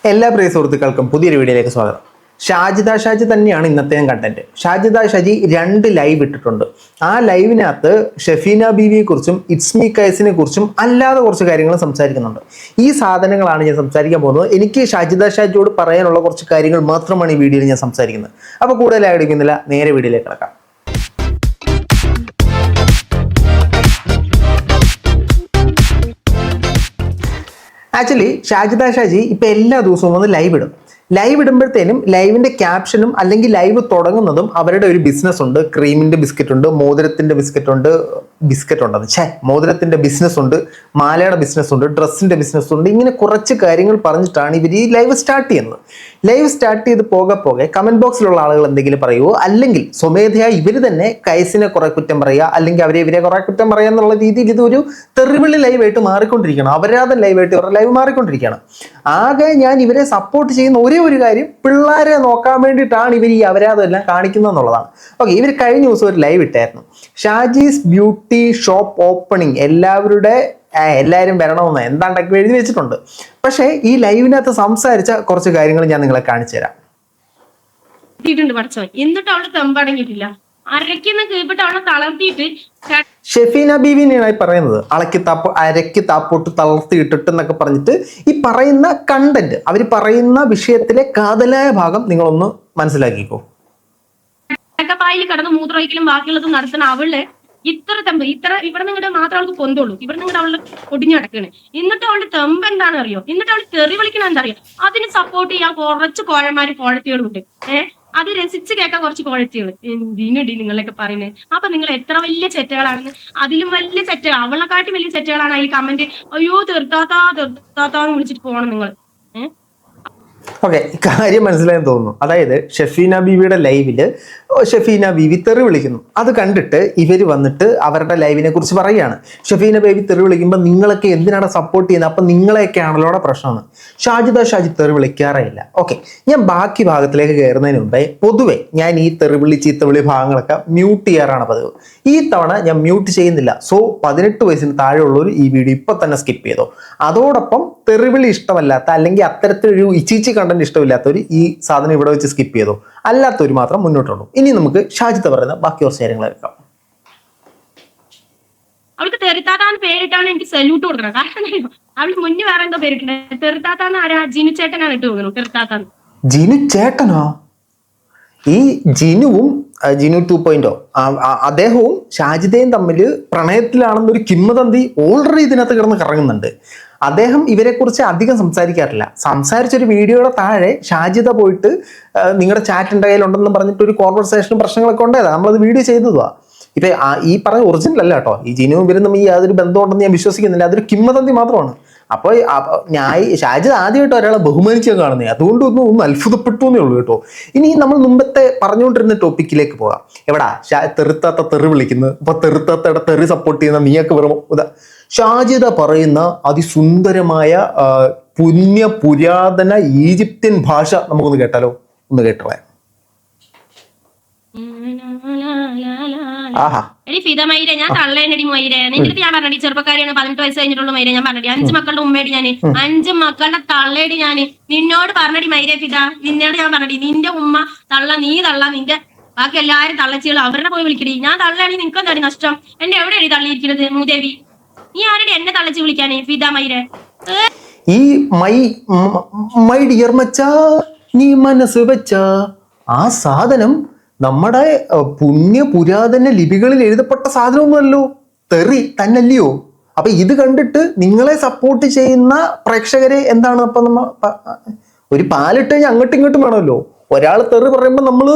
എല്ലാ പ്രിയ സുഹൃത്തുക്കൾക്കും പുതിയൊരു വീഡിയോയിലേക്ക് സ്വാഗതം. ഷാജിദ ഷാജി തന്നെയാണ് ഇന്നത്തെ കണ്ടന്റ്. ഷാജിദ ഷാജി 2 ലൈവ് ഇട്ടിട്ടുണ്ട്. ആ ലൈവിനകത്ത് ഷെഫീന ബീവിയെ കുറിച്ചും ഇറ്റ്സ്മി കൈസിനെ കുറിച്ചും അല്ലാതെ കുറച്ച് കാര്യങ്ങൾ സംസാരിക്കുന്നുണ്ട്. ഈ സാധനങ്ങളാണ് ഞാൻ സംസാരിക്കാൻ പോകുന്നത്. എനിക്ക് ഷാജിദ ഷാജിയോട് പറയാനുള്ള കുറച്ച് കാര്യങ്ങൾ മാത്രമാണ് ഈ വീഡിയോയിൽ ഞാൻ സംസാരിക്കുന്നത്. അപ്പോൾ കൂടുതൽ ആയിരിക്കുന്നില്ല, നേരെ വീഡിയോയിലേക്ക് കിടക്കാം. ആക്ച്വലി ഷാജിദ ഷാജി ഇപ്പം എല്ലാ ദിവസവും വന്ന് ലൈവ് ഇടുമ്പോഴത്തേനും ലൈവിന്റെ ക്യാപ്ഷനും അല്ലെങ്കിൽ ലൈവ് തുടങ്ങുന്നതും അവരുടെ ഒരു ബിസിനസ് ഉണ്ട്. ക്രീമിന്റെ ബിസ്ക്കറ്റ് ഉണ്ട്, മോതിരത്തിന്റെ ബിസ്ക്കറ്റ് ഉണ്ട്, മോതിരത്തിന്റെ ബിസിനസ് ഉണ്ട്, മാലയുടെ ബിസിനസ് ഉണ്ട്, ഡ്രസ്സിന്റെ ബിസിനസ് ഉണ്ട്. ഇങ്ങനെ കുറച്ച് കാര്യങ്ങൾ പറഞ്ഞിട്ടാണ് ഇവർ ഈ ലൈവ് സ്റ്റാർട്ട് ചെയ്യുന്നത്. ലൈവ് സ്റ്റാർട്ട് ചെയ്ത് പോകെ കമന്റ് ബോക്സിലുള്ള ആളുകൾ എന്തെങ്കിലും പറയുമോ, അല്ലെങ്കിൽ സ്വമേധയാ ഇവർ തന്നെ കൈസിനെ കുറെ കുറ്റം പറയുക, അല്ലെങ്കിൽ ഇവരെ കുറെ കുറ്റം പറയുക എന്നുള്ള രീതിയിൽ ഇതൊരു തെറിവിളി ലൈവായിട്ട് മാറിക്കൊണ്ടിരിക്കുകയാണ്. അപരാധം ലൈവായിട്ട് ഇവരുടെ ലൈവ് മാറിക്കൊണ്ടിരിക്കുകയാണ്. ആകെ ഞാൻ ഇവരെ സപ്പോർട്ട് ചെയ്യുന്ന ഒരേ ഒരു കാര്യം, പിള്ളേരെ നോക്കാൻ വേണ്ടിയിട്ടാണ് ഇവർ ഈ അപരാധം എല്ലാം കാണിക്കുന്നത് എന്നുള്ളതാണ്. ഓക്കെ, ഇവർ കഴിഞ്ഞ ദിവസം ഒരു ലൈവ് ഇട്ടായിരുന്നു. ഷാജീസ് ബ്യൂട്ടി ഷോപ്പ് ഓപ്പണിംഗ്, എല്ലാവരും വരണമെന്ന് എന്താണ്ടൊക്കെ എഴുതി വെച്ചിട്ടുണ്ട്. പക്ഷേ ഈ ലൈവിനകത്ത് സംസാരിച്ച കുറച്ച് കാര്യങ്ങൾ ഞാൻ നിങ്ങളെ കാണിച്ചു തരാം. എന്നിട്ട് അവള് തെമ്പടങ്ങിയിട്ടില്ല, അരയ്ക്കുന്ന കീഴ്പിട്ട് അവളെ തളർത്തിയിട്ട് ഷെഫീന ബീവിനെയാണ് പറയുന്നത്. അരയ്ക്ക് താപ്പോട്ട് തളർത്തിയിട്ടിട്ട് എന്നൊക്കെ പറഞ്ഞിട്ട് ഈ പറയുന്ന കണ്ടന്റ്, അവർ പറയുന്ന വിഷയത്തിലെ കാതലായ ഭാഗം നിങ്ങളൊന്ന് മനസ്സിലാക്കിക്കോ. പായിൽ കിടന്ന് മൂത്രമൊഴിക്കലും ബാക്കിയുള്ളതും നടത്തുന്ന അവള് ഇത്ര ഇവിടെ നിങ്ങളുടെ മാത്രം അവൾക്ക് പൊന്തുള്ളൂ, ഇവിടെ നിങ്ങളുടെ അവള് ഒടിഞ്ഞു കിടക്കാണ്. എന്നിട്ട് അവളുടെ തെമ്പ് എന്താണെന്ന് അറിയോ? എന്നിട്ട് അവള് തെറി വിളിക്കണം എന്താ അറിയോ? അതിന് സപ്പോർട്ട് ചെയ്യാൻ കുറച്ച് കോഴത്തികളുണ്ട്. അത് രസിച്ച് കേൾക്കാൻ കുറച്ച് കോഴത്തികൾ. എന്തിനടി നിങ്ങളൊക്കെ പറയുന്നത്? അപ്പൊ നിങ്ങൾ എത്ര വലിയ ചെറ്റകളാണെന്ന്. അതിലും വലിയ ചെറ്റകൾ, അവളെക്കാട്ടി വലിയ ചെറ്റകളാണ് അതിൽ കമന്റ് അയ്യോ തീർത്താത്താന്ന് വിളിച്ചിട്ട് പോകണം നിങ്ങൾ. ഓക്കെ, കാര്യം മനസ്സിലായെന്ന് തോന്നുന്നു. അതായത് ഷെഫീന ബീവിയുടെ ലൈവില് ഷെഫീന ബീവി തെറി വിളിക്കുന്നു. അത് കണ്ടിട്ട് ഇവർ വന്നിട്ട് അവരുടെ ലൈവിനെ കുറിച്ച് പറയുകയാണ്. ഷെഫീന ബേബി തെറി വിളിക്കുമ്പോൾ നിങ്ങളൊക്കെ എന്തിനാണ് സപ്പോർട്ട് ചെയ്യുന്നത്? അപ്പം നിങ്ങളെയൊക്കെയാണല്ലോ പ്രശ്നമെന്ന്. ഷാജിദ ഷാജി തെറി വിളിക്കാറേ ഇല്ല. ഓക്കെ, ഞാൻ ബാക്കി ഭാഗത്തിലേക്ക് കയറുന്നതിന് മുമ്പേ പൊതുവെ ഞാൻ ഈ തെറിവിളി ചീത്തവിളി ഭാഗങ്ങളൊക്കെ മ്യൂട്ട് ചെയ്യാറാണ് പതിവ്. ഈ തവണ ഞാൻ മ്യൂട്ട് ചെയ്യുന്നില്ല. സോ 18 വയസ്സിന് താഴെയുള്ളവർ ഈ വീഡിയോ ഇപ്പൊ തന്നെ സ്കിപ്പ് ചെയ്തോ. അതോടൊപ്പം തെറിവിളി ഇഷ്ടമല്ലാത്ത, അല്ലെങ്കിൽ അത്തരത്തിലൊരു ഇച്ചിച്ചി കണ്ടന്റ് ഇഷ്ടമില്ലാത്തവർ ഈ സാധനം ഇവിടെ വെച്ച് സ്കിപ്പ് ചെയ്തോ. അല്ലാത്തവർ മാത്രം മുന്നോട്ടുള്ളൂ. ഇനി നമുക്ക് ഷാജിദ പറയുന്ന ബാക്കി കുറച്ച് കാര്യങ്ങൾ കേൾക്കാം. അവൾക്ക് തെറിത്താത്താന്ന് പേരിട്ടാണ് എനിക്ക് സല്യൂട്ട് കൊടുക്കണം. കാരണം അവൾക്ക് മുന്നേ വേറെ എന്തോ പേരിട്ടുണ്ട്. തെറിത്താത്താന്ന് ആരാ? ജിനു ചേട്ടനാണ് ഇട്ട് പോകുന്നു. തെറിത്താത്താന്ന് ജിനു ചേട്ടനോ? ഈ ജിനുവും ജിനു 2.0 അദ്ദേഹവും ഷാജിദയും തമ്മിൽ പ്രണയത്തിലാണെന്നൊരു കിംവദന്തി ഓൾറെഡി ഇതിനകത്ത് കിടന്ന് കറങ്ങുന്നുണ്ട്. അദ്ദേഹം ഇവരെക്കുറിച്ച് അധികം സംസാരിക്കാറില്ല. സംസാരിച്ചൊരു വീഡിയോയുടെ താഴെ ഷാജിദ പോയിട്ട് നിങ്ങളുടെ ചാറ്റ് എൻ്റെ കയ്യിലുണ്ടെന്ന് പറഞ്ഞിട്ട് ഒരു കോൺവെർസേഷനും പ്രശ്നങ്ങളൊക്കെ ഉണ്ടായതാണ്. നമ്മളത് വീഡിയോ ചെയ്തതാ. ഇപ്പൊ ഈ പറഞ്ഞ ഒറിജിനൽ അല്ല കേട്ടോ. ഈ ജിനുവും ഇവരും തമ്മിൽ യാതൊരു ബന്ധമുണ്ടെന്ന് ഞാൻ വിശ്വസിക്കുന്നില്ല. അതൊരു കിംവദന്തി മാത്രമാണ്. അപ്പോൾ ഷാജിദ ആദ്യമായിട്ട് ഒരാളെ ബഹുമാനിച്ചാൽ കാണുന്നത്. അതുകൊണ്ടൊന്നും അത്ഭുതപ്പെട്ടു എന്നേ ഉള്ളൂ കേട്ടോ. ഇനി നമ്മൾ മുമ്പത്തെ പറഞ്ഞുകൊണ്ടിരുന്ന ടോപ്പിക്കിലേക്ക് പോകാം. എവിടാ തെറുത്താത്ത തെറി വിളിക്കുന്നത്? ഇപ്പൊ തെറുത്താത്തയുടെ തെറി സപ്പോർട്ട് ചെയ്യുന്ന നീയൊക്കെ വെറും ഷാജിദ പറയുന്ന അതിസുന്ദരമായ പുരാതന ഈജിപ്ത്യൻ ഭാഷ നമുക്കൊന്ന് കേട്ടാലോ? ഒന്ന് കേട്ടോളെ. ഞാൻ തള്ളേനടി മൈരെ, നിന്റെ ഞാൻ പറഞ്ഞി ചെറുപ്പക്കാരിയാണ്, 18 വയസ്സ് കഴിഞ്ഞിട്ടുള്ള മൈരെ. ഞാൻ പറഞ്ഞി 5 മക്കളുടെ ഉമ്മേടി ഞാന്, 5 മക്കളുടെ തള്ളേടി ഞാന്. നിന്നോട് പറഞ്ഞടി മൈരെ ഫിദ, നിന്നോട് ഞാൻ പറഞ്ഞടി നിന്റെ ഉമ്മ തള്ള, നീ തള്ള, നിന്റെ ബാക്കി എല്ലാരും തള്ളച്ചികൾ അവരുടെ പോയി വിളിക്കടി. ഞാൻ തള്ളാണെങ്കിൽ നിനക്ക് എന്താടി നഷ്ടം? എന്റെ എവിടെയാണ് തള്ളിയിരിക്കുന്നത്? മൂദേവി, നീ ആരുടെ എന്നെ തള്ളച്ച് വിളിക്കാനേ ഫിദ മൈരെ? ഈ മൈ ഡിയർ മച്ചാ, നീ മനസ്സ് വെച്ച ആ സാധനം നമ്മുടെ പുരാതന ലിപികളിൽ എഴുതപ്പെട്ട സാധനമൊന്നുമല്ലോ, തെറി തന്നല്ലയോ? അപ്പൊ ഇത് കണ്ടിട്ട് നിങ്ങളെ സപ്പോർട്ട് ചെയ്യുന്ന പ്രേക്ഷകരെ എന്താണ്? അപ്പൊ ഒരു പാലിട്ട് കഴിഞ്ഞാൽ അങ്ങോട്ടും ഇങ്ങോട്ടും വേണമല്ലോ. ഒരാൾ തെറി പറയുമ്പോൾ നമ്മൾ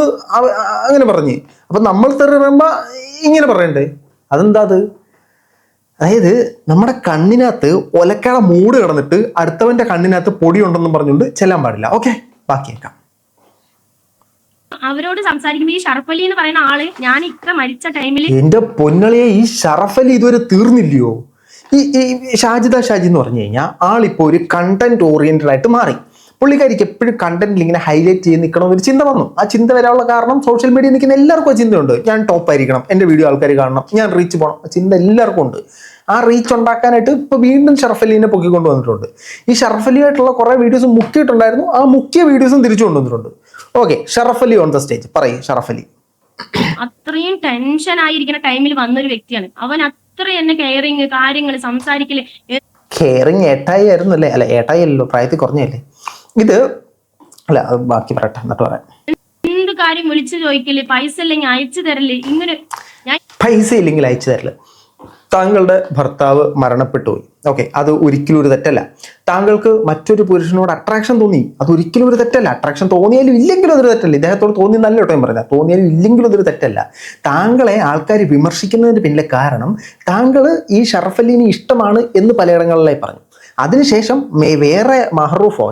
അങ്ങനെ പറഞ്ഞ്, അപ്പൊ നമ്മൾ തെറി പറയുമ്പോ ഇങ്ങനെ പറയണ്ടേ? അതെന്താ അത്? അതായത് നമ്മുടെ കണ്ണിനകത്ത് ഒലക്കട മൂട് കിടന്നിട്ട് അടുത്തവന്റെ കണ്ണിനകത്ത് പൊടി ഉണ്ടെന്നും പറഞ്ഞുകൊണ്ട് ചെല്ലാൻ പാടില്ല. ഓക്കെ, ബാക്കിയേക്കാം. അവരോട് സംസാരിക്കുമ്പോ ഈ ഷറഫലി എന്ന് പറയുന്ന ആള്, ഞാൻ ഇത്ര മരിച്ച ടൈമിൽ എന്റെ പൊന്നളിയെ, ഈ ഷറഫലി ഇതുവരെ തീർന്നില്ലയോ? ഈ ഷാജിദ ഷാജി എന്ന് പറഞ്ഞു കഴിഞ്ഞാൽ ആളിപ്പോ ഒരു കണ്ടന്റ് ഓറിയന്റഡ് ആയിട്ട് മാറി. പുള്ളിക്കാരിക്ക് എപ്പോഴും കണ്ടന്റിൽ ഇങ്ങനെ ഹൈലൈറ്റ് ചെയ്ത് നിൽക്കണമെന്നൊരു ചിന്ത വന്നു. ആ ചിന്ത വരാനുള്ള കാരണം സോഷ്യൽ മീഡിയ നിൽക്കുന്ന എല്ലാവർക്കും ആ ചിന്തയുണ്ട്. ഞാൻ ടോപ്പ് ആയിരിക്കണം, എൻ്റെ വീഡിയോ ആൾക്കാർ കാണണം, ഞാൻ റീച്ച് പോകണം, ആ ചിന്ത എല്ലാവർക്കും ഉണ്ട്. ആ റീച്ച് ഉണ്ടാക്കാനായിട്ട് ഇപ്പൊ വീണ്ടും ഷറഫ് അലീനെ പൊക്കിക്കൊണ്ട് വന്നിട്ടുണ്ട്. ഈ ഷറഫ് അലി ആയിട്ടുള്ള കുറെ വീഡിയോസ് മുക്കിയിട്ടുണ്ടായിരുന്നു, ആ മുക്കിയ വീഡിയോസും തിരിച്ചു കൊണ്ടുവന്നിട്ടുണ്ട്. Okay, Sharaf Ali on the stage. പറയും ഷറഫ് അലി. അത്രയും ടെൻഷൻ ആയിരിക്കുന്ന ടൈമിൽ വന്നൊരു വ്യക്തിയാണ് അവൻ. അത്രയും എന്നെ കെയറിങ്, കാര്യങ്ങൾ സംസാരിക്കല്. കെയറിങ് ഏട്ടായി ആയിരുന്നു അല്ലേ? അല്ല, ഏട്ടായി അല്ലല്ലോ, പ്രായത്തിൽ കുറഞ്ഞല്ലേ ഇത്. അല്ല, അത് ബാക്കി പറയട്ടെ, എന്നിട്ട് പറയാം. എന്ത് കാര്യം വിളിച്ചു ചോദിക്കല്, പൈസ ഇല്ലെങ്കിൽ അയച്ചു തരല്, ഇങ്ങനെ പൈസ ഇല്ലെങ്കിൽ അയച്ചു തരല്. താങ്കളുടെ ഭർത്താവ് മരണപ്പെട്ടു പോയി, ഓക്കെ, അത് ഒരിക്കലും ഒരു തെറ്റല്ല. താങ്കൾക്ക് മറ്റൊരു പുരുഷനോട് അട്രാക്ഷൻ തോന്നി, അത് ഒരിക്കലും ഒരു തെറ്റല്ല. അട്രാക്ഷൻ തോന്നിയാലും ഇല്ലെങ്കിലും അതൊരു തെറ്റല്ല. ഇദ്ദേഹത്തോട് തോന്നി നല്ല കേട്ടോ ഞാൻ പറഞ്ഞത്, തോന്നിയാലും ഇല്ലെങ്കിലും അതൊരു തെറ്റല്ല. താങ്കളെ ആൾക്കാർ വിമർശിക്കുന്നതിന് പിന്നിലെ കാരണം താങ്കൾ ഈ ഷറഫ് അലീനെ ഇഷ്ടമാണ് എന്ന് പലയിടങ്ങളിലായി പറഞ്ഞു. അതിനുശേഷം വേറെ മഹറൂഫോ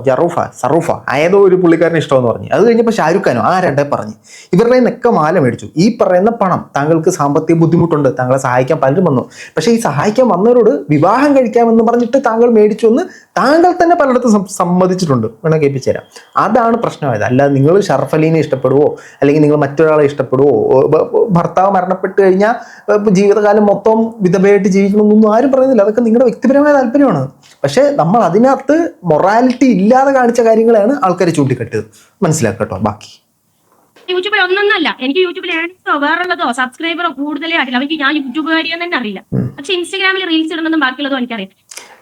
സറൂഫ ഏതോ ഒരു പുള്ളിക്കാരനെ ഇഷ്ടമെന്ന് പറഞ്ഞു. അത് കഴിഞ്ഞപ്പോൾ ഷാരൂഖ് ഖാനോ ആരണ്ടേ പറഞ്ഞ് ഇവരുടെ നിന്നൊക്കെ മാല മേടിച്ചു. ഈ പറയുന്ന പണം, താങ്കൾക്ക് സാമ്പത്തിക ബുദ്ധിമുട്ടുണ്ട്, താങ്കളെ സഹായിക്കാൻ പലരും വന്നു, പക്ഷേ ഈ സഹായിക്കാൻ വന്നവരോട് വിവാഹം കഴിക്കാമെന്ന് പറഞ്ഞിട്ട് താങ്കൾ മേടിച്ചു എന്ന് താങ്കൾ തന്നെ പലയിടത്തും സമ്മതിച്ചിട്ടുണ്ട്. വേണം കേൾപ്പിച്ചു തരാം. അതാണ് പ്രശ്നമായത്. അല്ലാതെ നിങ്ങൾ ഷറഫ് അലീനെ ഇഷ്ടപ്പെടുവോ അല്ലെങ്കിൽ നിങ്ങൾ മറ്റൊരാളെ ഇഷ്ടപ്പെടുവോ, ഭർത്താവ് മരണപ്പെട്ട് കഴിഞ്ഞാൽ ജീവിതകാലം മൊത്തം വിധവയായിട്ട് ജീവിക്കണമെന്നൊന്നും ആരും പറയുന്നില്ല. അതൊക്കെ നിങ്ങളുടെ വ്യക്തിപരമായ താല്പര്യമാണ്. പക്ഷെ നമ്മൾ അതിനകത്ത് മൊറാലിറ്റി ഇല്ലാതെ കാണിച്ച കാര്യങ്ങളാണ് ആൾക്കാരെ ചൂണ്ടിക്കെട്ടത്. മനസ്സിലാക്കട്ടോ. ബാക്കി യൂട്യൂബിൽ ഒന്നൊന്നല്ല, എനിക്ക് യൂട്യൂബിൽ ഏണിങ്സോ വേറുള്ളതോ സബ്സ്ക്രൈബറോ കൂടുതലേ അറിയില്ല. എനിക്ക് ഞാൻ യൂട്യൂബുകാരിയെന്ന് തന്നെ അറിയില്ല. പക്ഷെ ഇൻസ്റ്റാഗ്രാമിൽ റീൽസ് ഇടുന്നതും ബാക്കിയുള്ളതും എനിക്കറിയാം.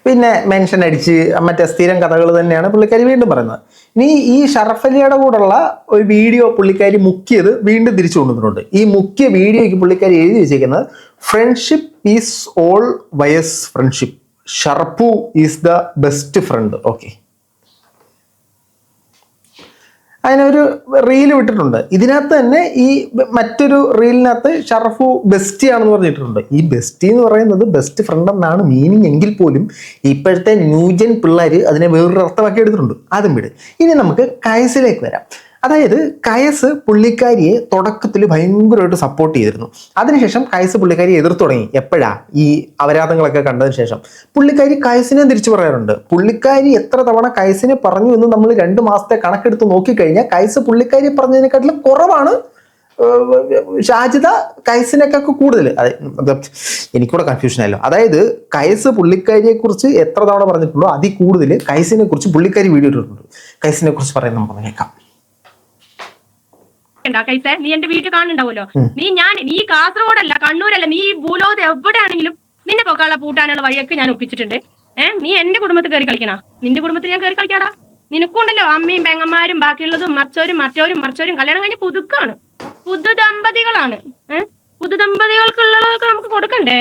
പിന്നെ മെൻഷൻ അടിച്ച് മറ്റേ സ്ഥിരം കഥകൾ തന്നെയാണ് പുള്ളിക്കാരി വീണ്ടും പറയുന്നത്. ഇനി ഈ ഷറഫ് അലിയുടെ കൂടെയുള്ള ഒരു വീഡിയോ പുള്ളിക്കാരി മുക്കിയത് വീണ്ടും തിരിച്ചു കൊണ്ടുവന്നിട്ടുണ്ട്. ഈ മുക്കിയ വീഡിയോയ്ക്ക് പുള്ളിക്കാരി എഴുതി വെച്ചിരിക്കുന്നത് ഫ്രണ്ട്ഷിപ്പ് ഈസ് ഓൾ വയസ് friendship, Sharpu is the best friend. Okay, അതിനൊരു റീല് വിട്ടിട്ടുണ്ട്. ഇതിനകത്ത് തന്നെ ഈ മറ്റൊരു റീലിനകത്ത് ഷറഫു ബെസ്റ്റി ആണെന്ന് പറഞ്ഞിട്ടുണ്ട്. ഈ ബെസ്റ്റി എന്ന് പറയുന്നത് ബെസ്റ്റ് ഫ്രണ്ട് എന്നാണ് മീനിങ് എങ്കിൽ പോലും ഇപ്പോഴത്തെ ന്യൂജൻ പിള്ളേർ അതിനെ വേറൊരു അർത്ഥമാക്കി എടുത്തിട്ടുണ്ട്. അതും വിട്. ഇനി നമുക്ക് കയസിലേക്ക് വരാം. അതായത് കയസ് പുള്ളിക്കാരിയെ തുടക്കത്തിൽ ഭയങ്കരമായിട്ട് സപ്പോർട്ട് ചെയ്തിരുന്നു. അതിനുശേഷം കയസ് പുള്ളിക്കാരിയെ എതിർത്ത് തുടങ്ങി. എപ്പോഴാ? ഈ അപരാധങ്ങളൊക്കെ കണ്ടതിന് ശേഷം പുള്ളിക്കാരി കയസിനെ തിരിച്ചു പറയാറുണ്ട്. പുള്ളിക്കാരി എത്ര തവണ കയസിനെ പറഞ്ഞു എന്ന് നമ്മൾ 2 മാസത്തെ കണക്കെടുത്ത് നോക്കിക്കഴിഞ്ഞാൽ കയസ് പുള്ളിക്കാരി പറഞ്ഞതിനെക്കാട്ടിലും കുറവാണ് ഷാജിദ കയസിനൊക്കെ കൂടുതൽ. എനിക്കൂടെ കൺഫ്യൂഷൻ ആയല്ലോ. അതായത് കയസ് പുള്ളിക്കാരിയെ കുറിച്ച് എത്ര തവണ പറഞ്ഞിട്ടുണ്ടോ അതിൽ കൂടുതൽ കയസിനെ കുറിച്ച് പുള്ളിക്കാരി വീഡിയോ ഇട്ടിട്ടുണ്ട്. കയസിനെ കുറിച്ച് പറയുന്നത് നമുക്ക് കേൾക്കാം. കൈസേ, നീ എന്റെ വീട്ടിൽ കാണുന്നുണ്ടാവുമല്ലോ. നീ കാസർഗോഡല്ല, കണ്ണൂരല്ല, നീ ഈ ഭൂലോകത്ത് എവിടെയാണെങ്കിലും നിന്നെ പൊക്കാനുള്ള പൂട്ടാനുള്ള വഴിയൊക്കെ ഞാൻ ഒപ്പിച്ചിട്ടുണ്ട്. നീ എന്റെ കുടുംബത്തിൽ കയറി കളിക്കണ, നിന്റെ കുടുംബത്തിൽ ഞാൻ കയറി കളിക്കാടാ. നിനക്കുണ്ടല്ലോ അമ്മയും പെങ്ങന്മാരും ബാക്കിയുള്ളതും മറിച്ചവരും കല്യാണം കഴിഞ്ഞ് പുതുദമ്പതികളാണ്. പുതുദമ്പതികൾക്കുള്ളതൊക്കെ നമുക്ക് കൊടുക്കണ്ടേ?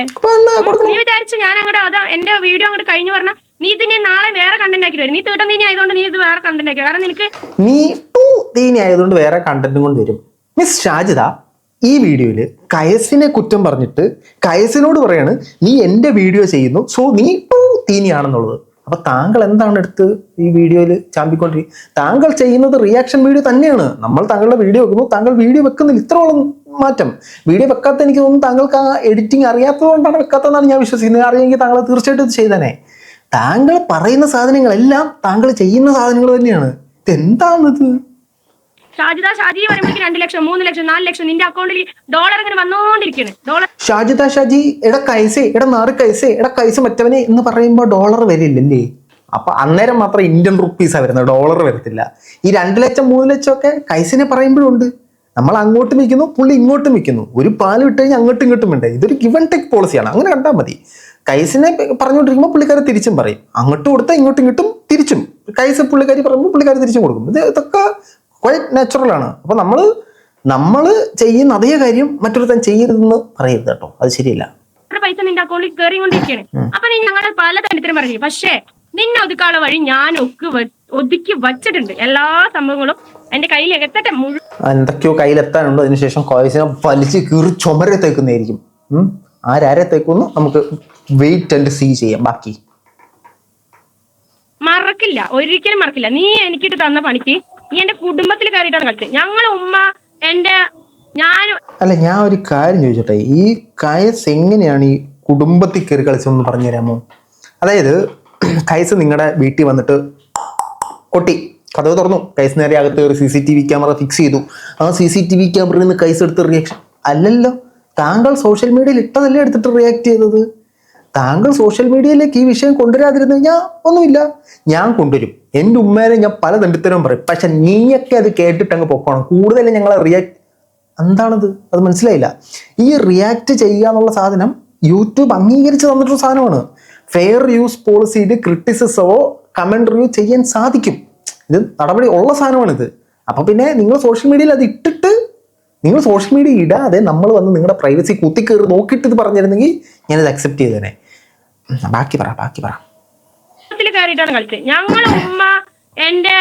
നീ വിചാരിച്ചു ഞാൻ അങ്ങോട്ട് അതാ എന്റെ വീഡിയോ അങ്ങോട്ട് കഴിഞ്ഞു പറഞ്ഞാൽ നീ ഇതിനെ നാളെ വേറെ കണ്ടന്റ് ആക്കി വരും. നീ തീട്ടം തീനി ആയതുകൊണ്ട് നീ ഇത് വേറെ കണ്ടന്റ് ആക്കി. കാരണം നിനക്ക് തീനി ആയതുകൊണ്ട് വേറെ കണ്ടന്റും കൊണ്ട് വരും. മിസ് ഷാജിദ ഈ വീഡിയോയിൽ കയസിനെ കുറ്റം പറഞ്ഞിട്ട് കയസിനോട് പറയാണ് നീ എന്റെ വീഡിയോ ചെയ്യുന്നു, സോ നീ തീനിയാണെന്നുള്ളത്. അപ്പൊ താങ്കൾ എന്താണ് എടുത്ത് ഈ വീഡിയോയിൽ ചാമ്പിക്കൊണ്ടിരിക്കുക? താങ്കൾ ചെയ്യുന്നത് റിയാക്ഷൻ വീഡിയോ തന്നെയാണ്. നമ്മൾ താങ്കളുടെ വീഡിയോ വെക്കുന്നു, താങ്കൾ വീഡിയോ വെക്കുന്നില്ല. ഇത്രയോളം മാറ്റം. വീഡിയോ വെക്കാത്ത എനിക്ക് തോന്നുന്നു താങ്കൾക്ക് ആ എഡിറ്റിംഗ് അറിയാത്തത് കൊണ്ടാണ് വെക്കാത്തതെന്നാണ് ഞാൻ വിശ്വസിക്കുന്നത്. അറിയെങ്കിൽ താങ്കൾ തീർച്ചയായിട്ടും ഇത് ചെയ്തേനെ. താങ്കൾ പറയുന്ന സാധനങ്ങളെല്ലാം താങ്കൾ ചെയ്യുന്ന സാധനങ്ങൾ തന്നെയാണ്. ഇതെന്താണിത്? ഷാജിദ ഷാജി പറയുമ്പോഴേക്ക് 2 ലക്ഷം 3 ലക്ഷം 4 ലക്ഷം നിന്റെ അക്കൗണ്ടിൽ ഡോളർ ഇങ്ങനെ വന്നോണ്ടിരിക്കുകയാണ്. ഷാജിദ ഷാജി എടാ കൈസേ, എടാ നാറ് കൈസേ, എടാ കൈസ മറ്റവനെ എന്ന് പറയുമ്പോൾ ഡോളർ വരില്ലല്ലേ? അപ്പൊ അന്നേരം മാത്രം ഇന്ത്യൻ റുപ്പീസാ വരുന്നത്, ഡോളർ വരത്തില്ല. ഈ 2 ലക്ഷം 3 ലക്ഷം ഒക്കെ കൈസിനെ പറയുമ്പോഴുണ്ട്. നമ്മൾ അങ്ങോട്ടും വിൽക്കുന്നു, പുള്ളി ഇങ്ങോട്ടും വിൽക്കുന്നു. ഒരു പാല് വിട്ട് കഴിഞ്ഞാൽ അങ്ങോട്ടും ഇങ്ങോട്ടും വേണ്ടേ? ഇതൊരു ഗിവ് ആൻഡ് ടേക്ക് പോളിസിയാണ്. അങ്ങനെ കണ്ടാൽ മതി. കൈസിനെ പറഞ്ഞുകൊണ്ടിരിക്കുമ്പോൾ പുള്ളിക്കാരെ തിരിച്ചും പറയും. അങ്ങോട്ടും കൊടുത്താൽ ഇങ്ങോട്ടും ഇങ്ങോട്ടും തിരിച്ചും. കൈസ് പുള്ളിക്കാരി പറയുമ്പോൾ പുള്ളിക്കാരി തിരിച്ചും കൊടുക്കും. ഇതൊക്കെ ക്വൈറ്റ് നാച്ചുറലാണ്. അപ്പൊ നമ്മൾ ചെയ്യുന്ന അതേ കാര്യം മറ്റൊരുത്തൻ ചെയ്യരുതെന്ന് പറയരുത് കേട്ടോ. അത് ശരിയല്ല. പൈസ നിന്റെ അക്കൗണ്ടിൽ കയറിക്കൊണ്ടിരിക്കുകയാണ്. അപ്പൊ നീ ഞങ്ങൾ പല തരത്തിലും പറഞ്ഞു. പക്ഷേ നിന്നെ ഒതുക്കാനുള്ള വഴി ഞാൻ ഒതുക്കി വച്ചിട്ടുണ്ട്. എല്ലാ സംഭവങ്ങളും എന്റെ കയ്യിൽ എത്തട്ടെ. എന്തൊക്കെയോ കയ്യിലെത്താനുണ്ട്. അതിനുശേഷം കോയസിനെ വലിച്ച് കീറി ചുമരെ തേക്കുന്നതായിരിക്കും. ആരെ തേക്കുന്നു നമുക്ക് വെയിറ്റ് ആൻഡ് സീ ചെയ്യാം. ബാക്കി മറക്കില്ല, ഒരിക്കലും മറക്കില്ല. നീ എനിക്കിട്ട് തന്ന പണിക്ക് നീ എന്റെ കുടുംബത്തിൽ കയറിയിട്ടാണ് കളിച്ചത്. ഞങ്ങൾ ഉമ്മ ഞാൻ ഒരു കാര്യം ചോദിച്ചോട്ടെ, ഈ കയസ് എങ്ങനെയാണ് ഈ കുടുംബത്തിൽ കയറി കളിച്ചതെന്ന് പറഞ്ഞു തരാമോ? അതായത് കയസ് നിങ്ങളുടെ വീട്ടിൽ വന്നിട്ട് കൊട്ടി കഥവ് തുറന്നു, കൈസ് നേരെ അകത്ത് ഒരു CCTV ക്യാമറ ഫിക്സ് ചെയ്തു. ആ CCTV ക്യാമറയിൽ നിന്ന് കൈസ് എടുത്ത് റിയാക്ഷൻ അല്ലല്ലോ. താങ്കൾ സോഷ്യൽ മീഡിയയിൽ ഇട്ടതല്ലേ എടുത്തിട്ട് റിയാക്ട് ചെയ്തത്. താങ്കൾ സോഷ്യൽ മീഡിയയിലേക്ക് ഈ വിഷയം കൊണ്ടുവരാതിരുന്നു കഴിഞ്ഞാൽ ഒന്നുമില്ല, ഞാൻ കൊണ്ടുവരും. എൻ്റെ ഉമ്മേനെ ഞാൻ പല ദണ്ഡിത്തരവും പറയും. പക്ഷെ നീയൊക്കെ അത് കേട്ടിട്ട് അങ്ങ് പൊക്കണം. കൂടുതൽ ഞങ്ങളെ എന്താണത്, അത് മനസ്സിലായില്ല. ഈ റിയാക്ട് ചെയ്യുക എന്നുള്ള സാധനം യൂട്യൂബ് അംഗീകരിച്ച് തന്നിട്ടൊരു സാധനമാണ്. ഫെയർ യൂസ് പോളിസിയിൽ ക്രിറ്റിസിസമോ കമന്റ് റിവ്യൂ ചെയ്യാൻ സാധിക്കും. ഇത് നടപടി ഉള്ള സാധനമാണിത്. അപ്പൊ പിന്നെ നിങ്ങൾ സോഷ്യൽ മീഡിയയിൽ അത് ഇട്ടിട്ട് നിങ്ങൾ സോഷ്യൽ മീഡിയ ഇടാതെ നമ്മൾ വന്ന് നിങ്ങളുടെ പ്രൈവസി കുത്തിക്കേറി നോക്കിയിട്ട് ഇത് പറഞ്ഞിരുന്നെങ്കിൽ ഞാനിത് അക്സെപ്റ്റ് ചെയ്തേനെ. ബാക്കി പറ. കയറിയിട്ടാണ് കളിച്ചത്. ഞങ്ങളെ ഉമ്മ, എൻ്റെ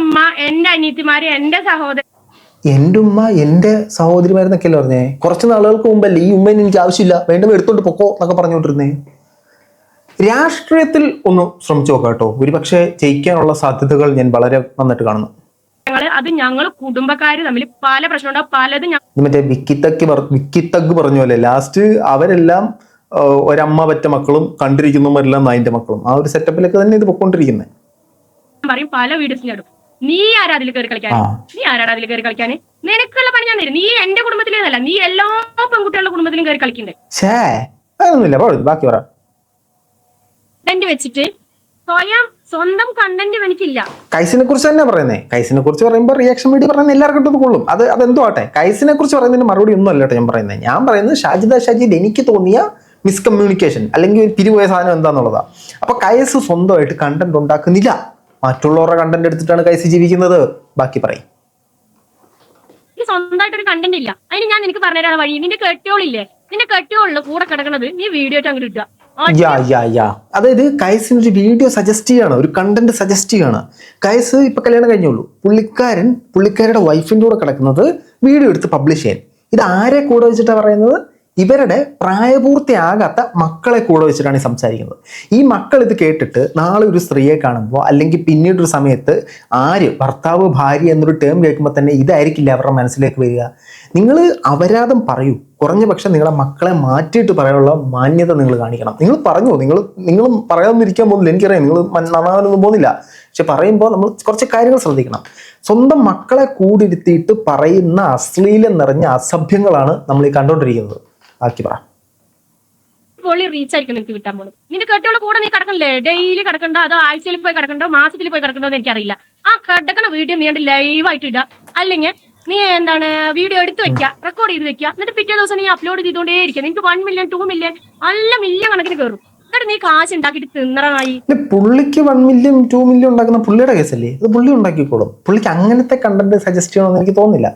ഉമ്മ, എൻ്റെ അനിയത്തിമാര്, എൻ്റെ സഹോദരൻ. എൻ്റെ ഉമ്മ എൻ്റെ സഹോദരിമാരെന്നൊക്കെയല്ലേ പറഞ്ഞേ? കുറച്ച് നാളുകൾക്ക് മുമ്പല്ലേ ഈ ഉമ്മേനെ എനിക്ക് ആവശ്യമില്ല, വേണ്ടവ എടുത്തോണ്ട് പൊക്കോ എന്നൊക്കെ പറഞ്ഞുകൊണ്ടിരുന്നേ. രാഷ്ട്രീയത്തിൽ ഒന്ന് ശ്രമിച്ചു നോക്കാം കേട്ടോ. ഒരുപക്ഷെ ജയിക്കാനുള്ള സാധ്യതകൾ ഞാൻ വളരെ നന്നായിട്ട് കാണുന്നു. അത് ഞങ്ങൾ കുടുംബക്കാര് തമ്മിൽ പല പ്രശ്നമുണ്ടാവും. പലതും മറ്റേ വിക്കിത്തഗ് പറഞ്ഞു പോലെ ലാസ്റ്റ് അവരെല്ലാം ഒരമ്മ പറ്റ മക്കളും കണ്ടിരിക്കുന്നവരെല്ലാം നായിന്റെ മക്കളും, ആ ഒരു സെറ്റപ്പിലൊക്കെ തന്നെ ഇത് പൊക്കോണ്ടിരിക്കുന്നത്. പറയും പല വീഡിയോസിലും ഇടും, നീ ആരാ അതിൽ കയറി കളിക്കാൻ, നീ ആരാടാ അതിൽ കയറി കളിക്കാന്, നിനക്കുള്ള പണി ഞാൻ തരും. നീ എന്റെ കുടുംബത്തിലേന്നല്ല, നീ എല്ലാ പെൺകുട്ടികളുടെ കുടുംബത്തിലും കയറി കളിക്കണ്ടേ. അതൊന്നുമില്ല, ബാക്കി പറ. വെച്ചിട്ട് സ്വന്തം കണ്ടന്റ് എനിക്കില്ല. കൈസിനെ കുറിച്ച് തന്നെ പറയുന്നേ. കൈസിനെ കുറിച്ച് പറയുമ്പോൾ റിയാക്ഷൻ വീഡിയോ പറയുന്നത് എല്ലാവർക്കും ഇട്ടത് കൊള്ളും. അതെന്തോ ആട്ടെ. കൈസിനെ കുറിച്ച് പറയുന്നതിന് മറുപടി ഒന്നും അല്ല കേട്ടോ ഞാൻ പറയുന്നത്. ഞാൻ പറയുന്നത് ഷാജിദയിൽ എനിക്ക് തോന്നിയ മിസ്കമ്മ്യൂണിക്കേഷൻ അല്ലെങ്കിൽ ഒരു പിരിപോയ സാധനം എന്താന്നുള്ളതാ. അപ്പൊ കൈസ് സ്വന്തമായിട്ട് കണ്ടന്റ് ഉണ്ടാക്കുന്നില്ല, മറ്റുള്ളവരുടെ കണ്ടന്റ് എടുത്തിട്ടാണ് കൈസ് ജീവിക്കുന്നത്. ബാക്കി പറയും. സ്വന്തമായിട്ടൊരു കണ്ടന്റ് ഇല്ല. അതിന് ഞാൻ നിനക്ക് പറഞ്ഞുതരാൻ വഴി, നിന്റെ കെട്ടിയോളില്ലേ, നിന്റെ കെട്ടിയോളില് കൂടെ കിടക്കുന്നത് നീ വീഡിയോ ആയിട്ട് അങ്ങോട്ട് ഇട്ടുക. അതായത് കൈസിന് ഒരു വീഡിയോ സജസ്റ്റ് ചെയ്യാണ്, ഒരു കണ്ടന്റ് സജസ്റ്റ് ചെയ്യാണ്. കൈസ് ഇപ്പൊ കല്യാണം കഴിഞ്ഞുള്ളൂ. പുള്ളിക്കാരുടെ വൈഫിൻ്റെ കൂടെ കിടക്കുന്നത് വീഡിയോ എടുത്ത് പബ്ലിഷ് ചെയ്യാൻ. ഇത് ആരെ കൂടെ വെച്ചിട്ടാണ് പറയുന്നത്? ഇവരുടെ പ്രായപൂർത്തിയാകാത്ത മക്കളെ കൂടെ വെച്ചിട്ടാണ് ഈ സംസാരിക്കുന്നത്. ഈ മക്കൾ ഇത് കേട്ടിട്ട് നാളെ ഒരു സ്ത്രീയെ കാണുമ്പോൾ അല്ലെങ്കിൽ പിന്നീടൊരു സമയത്ത് ഭർത്താവ് ഭാര്യ എന്നൊരു ടേം കേൾക്കുമ്പോൾ തന്നെ ഇതായിരിക്കില്ല അവരുടെ മനസ്സിലേക്ക് വരിക. നിങ്ങൾ അപരാധം പറയൂ, കുറഞ്ഞ പക്ഷം നിങ്ങളെ മക്കളെ മാറ്റിയിട്ട് പറയാനുള്ള മാന്യത നിങ്ങൾ കാണിക്കണം. നിങ്ങൾ പറഞ്ഞു, നിങ്ങളും പറയാമെന്നിരിക്കാൻ പോകുന്നില്ല, എനിക്കറിയാം നിങ്ങൾ നന്നാവാനൊന്നും പോകുന്നില്ല. പക്ഷെ പറയുമ്പോൾ നമ്മൾ കുറച്ച് കാര്യങ്ങൾ ശ്രദ്ധിക്കണം. സ്വന്തം മക്കളെ കൂടിരുത്തിയിട്ട് പറയുന്ന അശ്ലീലം നിറഞ്ഞ അസഭ്യങ്ങളാണ് നമ്മൾ ഈ കണ്ടുകൊണ്ടിരിക്കുന്നത്. ബാക്കി പറ. റീച്ച് ആയിരിക്കും നിനക്ക് കിട്ടാൻ പോകുന്നത്. നിന്റെ കെട്ടിയോടെ കൂടെ നീ കിടക്കണില്ലേ? ഡെയിലി കിടക്കണ്ട, അതോ ആഴ്ചയിൽ പോയി കിടക്കണ്ടോ, മാസത്തിൽ പോയി കിടക്കണ്ടോ എന്ന് എനിക്കറിയില്ല. ആ കിടക്കണ വീഡിയോ നീ ലൈവായിട്ട് ഇടുക, അല്ലെങ്കിൽ നീ വീഡിയോ എടുത്ത് വെക്കുക, റെക്കോർഡ് ചെയ്ത് വെക്കുക. എന്നിട്ട് പിറ്റേ ദിവസം നീ അപ്ലോഡ് ചെയ്തുകൊണ്ടേ ഇരിക്കുക. നിനക്ക് 1 മില്യൺ 2 മില്യൺ നല്ല മില്യൺ കണക്കിന് കയറും. എന്നിട്ട് നീ കാശ് ഉണ്ടാക്കിയിട്ട് തിന്നറായി. പുള്ളിക്ക് 1 മില്യൺ 2 മില്യൺ ഉണ്ടാക്കുന്ന പുള്ളിയുടെ കേസല്ലേ, അത് പുള്ളി ഉണ്ടാക്കിക്കോളും. പുള്ളിക്ക് അങ്ങനത്തെ കണ്ടന്റ് സജസ്റ്റ് ചെയ്യണമെന്ന് എനിക്ക് തോന്നുന്നില്ല.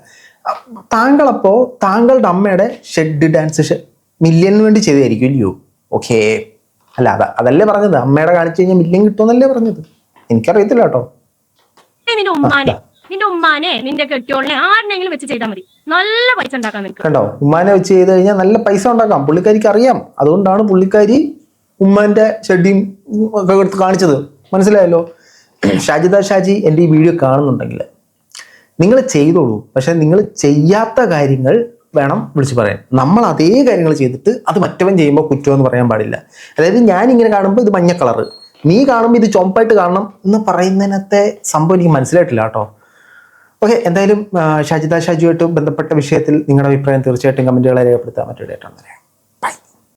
താങ്കളപ്പോ താങ്കളുടെ അമ്മയുടെ ഷെഡ് ഡാൻസ് മില്യണിന് വേണ്ടി ചെയ്തായിരിക്കും ഇല്ലയോ? ഓക്കെ, അല്ല അതല്ലേ പറഞ്ഞത്. അമ്മയുടെ കാണിച്ചു കഴിഞ്ഞാൽ മില്യൺ കിട്ടുമെന്നല്ലേ പറഞ്ഞത്. എനിക്കറിയത്തില്ല കേട്ടോ. നിന്റെ ഉമ്മാനെ നിന്റെ കെട്ടിയോളിനെ ആരെങ്കിലും വെച്ച് ചെയ്താൽ മതി, നല്ല പൈസ ഉണ്ടാക്കാൻ നിൽക്കും. കണ്ടോ, ഉമ്മാനെ വെച്ച് ചെയ്ത് കഴിഞ്ഞാൽ നല്ല പൈസ ഉണ്ടാക്കാം. പുള്ളിക്കാരിക്ക് അറിയാം. അതുകൊണ്ടാണ് പുള്ളിക്കാരി ഉമ്മാന്റെ ഷെഡിയും ഒക്കെ എടുത്ത് കാണിച്ചത്. മനസ്സിലായല്ലോ. ഷാജി എൻ്റെ ഈ വീഡിയോ കാണുന്നുണ്ടെങ്കിൽ നിങ്ങൾ ചെയ്തോളൂ. പക്ഷെ നിങ്ങൾ ചെയ്യാത്ത കാര്യങ്ങൾ വേണം വിളിച്ച് പറയാൻ. നമ്മൾ അതേ കാര്യങ്ങൾ ചെയ്തിട്ട് അത് മറ്റവൻ ചെയ്യുമ്പോൾ കുറ്റമെന്ന് പറയാൻ പാടില്ല. അതായത് ഞാൻ ഇങ്ങനെ കാണുമ്പോൾ ഇത് മഞ്ഞ കളറ്, നീ കാണുമ്പോൾ ഇത് ചുമപ്പായിട്ട് കാണണം എന്ന് പറയുന്നതിനകത്തെ സംഭവം എനിക്ക് മനസ്സിലായിട്ടില്ല കേട്ടോ. ഓക്കെ, എന്തായാലും ഷാജിയുമായിട്ട് ബന്ധപ്പെട്ട വിഷയത്തിൽ നിങ്ങളുടെ അഭിപ്രായം തീർച്ചയായിട്ടും കമൻറ്റുകളെ രേഖപ്പെടുത്താൻ മറ്റൊരു ഡേറ്റ് ആണ്.